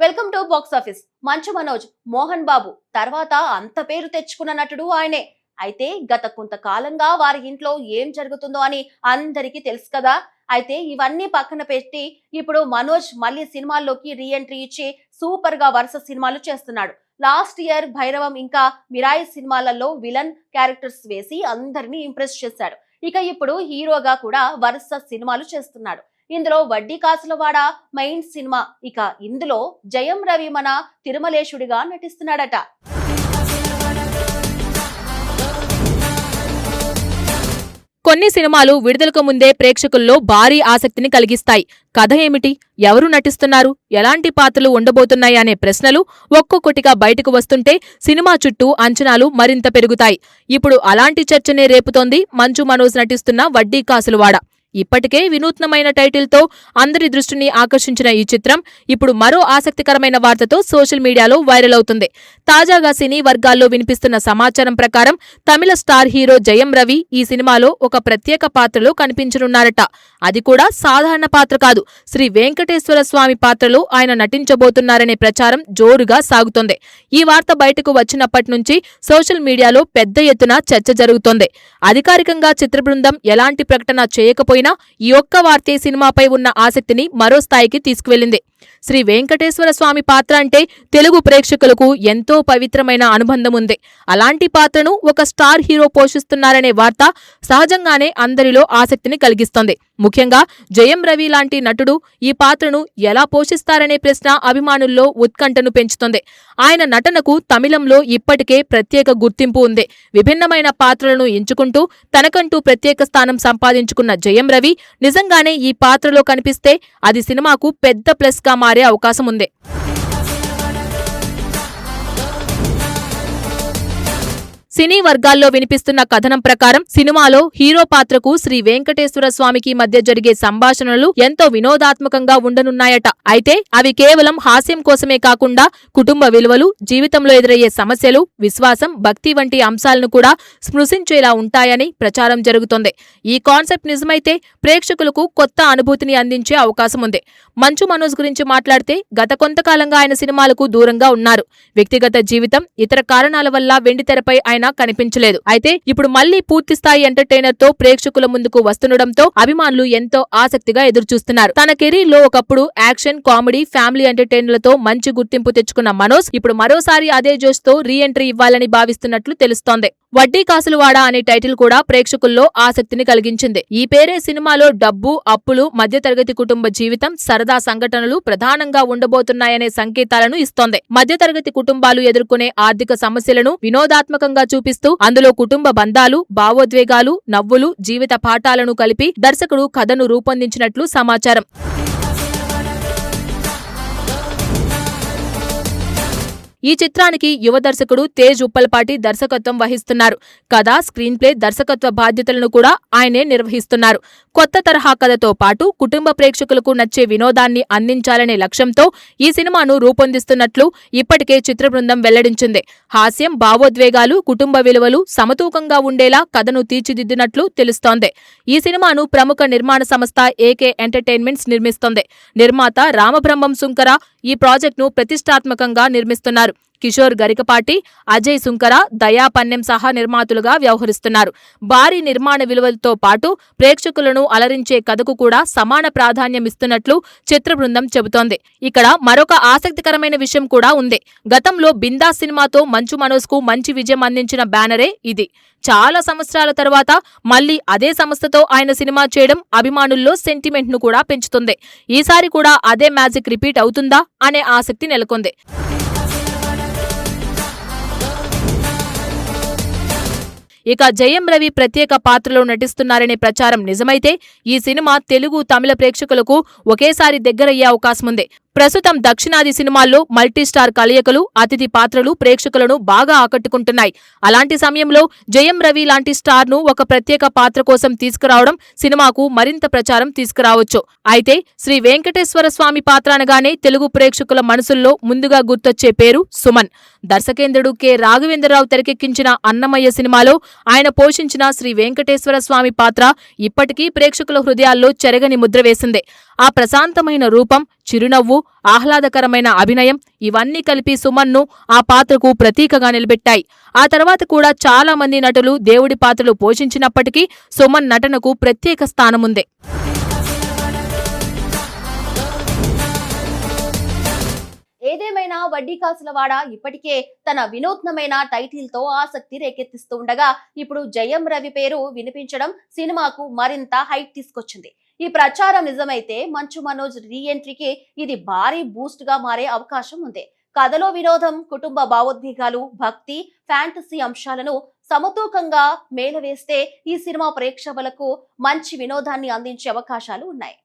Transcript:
Welcome to box office. Manchu Manoj, Mohan Babu తర్వాత అంత పేరు తెచ్చుకున్న నటుడు ఆయనే. అయితే గత కొంతకాలంగా వారి ఇంట్లో ఏం జరుగుతుందో అని అందరికీ తెలుసు కదా. అయితే ఇవన్నీ పక్కన పెట్టి ఇప్పుడు మనోజ్ మళ్ళీ సినిమాల్లోకి రీఎంట్రీ ఇచ్చి సూపర్ గా వరుస సినిమాలు చేస్తున్నాడు. లాస్ట్ ఇయర్ భైరవం ఇంకా మిరాయి సినిమాలలో విలన్ క్యారెక్టర్స్ వేసి అందరినీ ఇంప్రెస్ చేశాడు. ఇక ఇప్పుడు హీరోగా కూడా వరుస సినిమాలు చేస్తున్నాడు. ఇందులో వడ్డీ కాసులవాడ మెయిన్ సినిమా. ఇక ఇందులో జయం రవి మన తిరుమలేశుడిగా నటిస్తున్నాడట. కొన్ని సినిమాలు విడుదలకు ముందే ప్రేక్షకుల్లో భారీ ఆసక్తిని కలిగిస్తాయి. కథ ఏమిటి, ఎవరు నటిస్తున్నారు, ఎలాంటి పాత్రలు ఉండబోతున్నాయి అనే ప్రశ్నలు ఒక్కొక్కటిగా బయటకు వస్తుంటే సినిమా చుట్టూ అంచనాలు మరింత పెరుగుతాయి. ఇప్పుడు అలాంటి చర్చనే రేపుతోంది మంచు మనోజ్ నటిస్తున్న వడ్డీ కాసులవాడ. ఇప్పటికే వినూత్నమైన టైటిల్తో అందరి దృష్టిని ఆకర్షించిన ఈ చిత్రం ఇప్పుడు మరో ఆసక్తికరమైన వార్తతో సోషల్ మీడియాలో వైరల్ అవుతుంది. తాజాగా సినీ వర్గాల్లో వినిపిస్తున్న సమాచారం ప్రకారం తమిళ స్టార్ హీరో జయం రవి ఈ సినిమాలో ఒక ప్రత్యేక పాత్రలో కనిపించనున్నారట. అది కూడా సాధారణ పాత్ర కాదు, శ్రీ వెంకటేశ్వర స్వామి పాత్రలో ఆయన నటించబోతున్నారనే ప్రచారం జోరుగా సాగుతోంది. ఈ వార్త బయటకు వచ్చినప్పటి నుంచి సోషల్ మీడియాలో పెద్ద ఎత్తున చర్చ జరుగుతోంది. అధికారికంగా చిత్ర బృందం ఎలాంటి ప్రకటన చేయకపోయినా ఈ ఒక్క వార్తే సినిమాపై ఉన్న ఆసక్తిని మరో స్థాయికి తీసుకువెళ్లింది. శ్రీ వెంకటేశ్వర స్వామి పాత్ర అంటే తెలుగు ప్రేక్షకులకు ఎంతో పవిత్రమైన అనుబంధం ఉంది. అలాంటి పాత్రను ఒక స్టార్ హీరో పోషిస్తున్నారనే వార్త సహజంగానే అందరిలో ఆసక్తిని కలిగిస్తోంది. ముఖ్యంగా జయం రవి లాంటి నటుడు ఈ పాత్రను ఎలా పోషిస్తారనే ప్రశ్న అభిమానుల్లో ఉత్కంఠను పెంచుతోంది. ఆయన నటనకు తమిళంలో ఇప్పటికే ప్రత్యేక గుర్తింపు ఉంది. విభిన్నమైన పాత్రలను ఎంచుకుంటూ తనకంటూ ప్రత్యేక స్థానం సంపాదించుకున్న జయం రవి నిజంగానే ఈ పాత్రలో కనిపిస్తే అది సినిమాకు పెద్ద ప్లస్ గా మారే అవకాశం ఉంది. సినీ వర్గాల్లో వినిపిస్తున్న కథనం ప్రకారం సినిమాలో హీరో పాత్రకు శ్రీ వెంకటేశ్వర స్వామికి మధ్య జరిగే సంభాషణలు ఎంతో వినోదాత్మకంగా ఉండనున్నాయట. అయితే అవి కేవలం హాస్యం కోసమే కాకుండా కుటుంబ విలువలు, జీవితంలో ఎదురయ్యే సమస్యలు, విశ్వాసం, భక్తి వంటి అంశాలను కూడా స్పృశించేలా ఉంటాయని ప్రచారం జరుగుతోంది. ఈ కాన్సెప్ట్ నిజమైతే ప్రేక్షకులకు కొత్త అనుభూతిని అందించే అవకాశం ఉంది. మంచు మనోజ్ గురించి మాట్లాడితే గత కొంతకాలంగా ఆయన సినిమాలకు దూరంగా ఉన్నారు. వ్యక్తిగత జీవితం, ఇతర కారణాల వల్ల వెండితెరపై ఆయన కనిపించలేదు. అయితే ఇప్పుడు మళ్లీ పూర్తిస్థాయి ఎంటర్టైనర్ తో ప్రేక్షకుల ముందుకు వస్తుండటంతో అభిమానులు ఎంతో ఆసక్తిగా ఎదురుచూస్తున్నారు. తన కెరీర్ లో ఒకప్పుడు యాక్షన్, కామెడీ, ఫ్యామిలీ ఎంటర్టైనర్లతో మంచి గుర్తింపు తెచ్చుకున్న మనోజ్ ఇప్పుడు మరోసారి అదే జోష్ తో రీ ఎంట్రీ ఇవ్వాలని భావిస్తున్నట్లు తెలుస్తోంది. వడ్డీ కాసులవాడ అనే టైటిల్ కూడా ప్రేక్షకుల్లో ఆసక్తిని కలిగించింది. ఈ పేరే సినిమాలో డబ్బు, అప్పులు, మధ్యతరగతి కుటుంబ జీవితం, సరదా సంఘటనలు ప్రధానంగా ఉండబోతున్నాయనే సంకేతాలను ఇస్తోంది. మధ్యతరగతి కుటుంబాలు ఎదుర్కొనే ఆర్థిక సమస్యలను వినోదాత్మకంగా చూపిస్తూ అందులో కుటుంబ బంధాలు, భావోద్వేగాలు, నవ్వులు, జీవిత పాఠాలను కలిపి దర్శకుడు కథను రూపొందించినట్లు సమాచారం. ఈ చిత్రానికి యువ దర్శకుడు తేజ్ ఉప్పల్పాటి దర్శకత్వం వహిస్తున్నారు. కథ, స్క్రీన్ ప్లే, దర్శకత్వ బాధ్యతలను కూడా ఆయనే నిర్వహిస్తున్నారు. కొత్త తరహా కథతో పాటు కుటుంబ ప్రేక్షకులకు నచ్చే వినోదాన్ని అందించాలనే లక్ష్యంతో ఈ సినిమాను రూపొందిస్తున్నట్లు ఇప్పటికే చిత్ర బృందం వెల్లడించింది. హాస్యం, భావోద్వేగాలు, కుటుంబ విలువలు సమతూకంగా ఉండేలా కథను తీర్చిదిద్దినట్లు తెలుస్తోంది. ఈ సినిమాను ప్రముఖ నిర్మాణ సంస్థ ఏకే ఎంటర్టైన్మెంట్స్ నిర్మిస్తోంది. నిర్మాత రామబ్రహ్మం సుంకర ఈ ప్రాజెక్టును ప్రతిష్టాత్మకంగా నిర్మిస్తున్నారు. కిషోర్ గరికపాటి, అజయ్ సుంకర, దయా పన్నెం సహా నిర్మాతలుగా వ్యవహరిస్తున్నారు. భారీ నిర్మాణ విలువలతో పాటు ప్రేక్షకులను అలరించే కథకు కూడా సమాన ప్రాధాన్యమిస్తున్నట్లు చిత్ర బృందం చెబుతోంది. ఇక్కడ మరొక ఆసక్తికరమైన విషయం కూడా ఉంది. గతంలో బిందాస్ సినిమాతో మంచు మనోజ్ కు మంచి విజయం అందించిన బ్యానరే ఇది. చాలా సంవత్సరాల తర్వాత మళ్లీ అదే సంస్థతో ఆయన సినిమా చేయడం అభిమానుల్లో సెంటిమెంట్ ను కూడా పెంచుతుంది. ఈసారి కూడా అదే మ్యాజిక్ రిపీట్ అవుతుందా అనే ఆసక్తి నెలకొంది. ఇక జయం రవి ప్రత్యేక పాత్రలో నటిస్తున్నారనే ప్రచారం నిజమైతే ఈ సినిమా తెలుగు, తమిళ ప్రేక్షకులకు ఒకేసారి దగ్గరయ్యే అవకాశం ఉంది. ప్రస్తుతం దక్షిణాది సినిమాల్లో మల్టీస్టార్ కలయికలు, అతిథి పాత్రలు ప్రేక్షకులను బాగా ఆకట్టుకుంటున్నాయి. అలాంటి సమయంలో జయం రవి లాంటి స్టార్ ను ఒక ప్రత్యేక పాత్ర కోసం తీసుకురావడం సినిమాకు మరింత ప్రచారం తీసుకురావచ్చు. అయితే శ్రీ వెంకటేశ్వర స్వామి పాత్ర అనగానే తెలుగు ప్రేక్షకుల మనసుల్లో ముందుగా గుర్తొచ్చే పేరు సుమన్. దర్శకేంద్రుడు కె రాఘవేంద్రరావు తెరకెక్కించిన అన్నమయ్య సినిమాలో ఆయన పోషించిన శ్రీ వెంకటేశ్వర స్వామి పాత్ర ఇప్పటికీ ప్రేక్షకుల హృదయాల్లో చెరగని ముద్ర వేసింది. ఆ ప్రశాంతమైన రూపం, చిరునవ్వు, ఆహ్లాదకరమైన అభినయం ఇవన్నీ కలిపి సుమన్ను ఆ పాత్రకు ప్రతీకగా నిలబెట్టాయి. ఆ తర్వాత కూడా చాలా మంది నటులు దేవుడి పాత్రలు పోషించినప్పటికీ సుమన్ నటనకు ప్రత్యేక స్థానముంది. ఏదేమైనా వడ్డీ కాసుల వాడ ఇప్పటికే తన వినూత్నమైన టైటిల్ తో ఆసక్తి రేకెత్తిస్తూ ఉండగా ఇప్పుడు జయం రవి పేరు వినిపించడం సినిమాకు మరింత హైట్ తీసుకొచ్చింది. ఈ ప్రచారం నిజమైతే మంచు మనోజ్ రీ ఎంట్రీకి ఇది భారీ బూస్ట్ గా మారే అవకాశం ఉంది. కథలో వినోదం, కుటుంబ భావోద్వేగాలు, భక్తి, ఫ్యాంటసీ అంశాలను సమతూకంగా మేళవేస్తే ఈ సినిమా ప్రేక్షకులకు మంచి వినోదాన్ని అందించే అవకాశాలు ఉన్నాయి.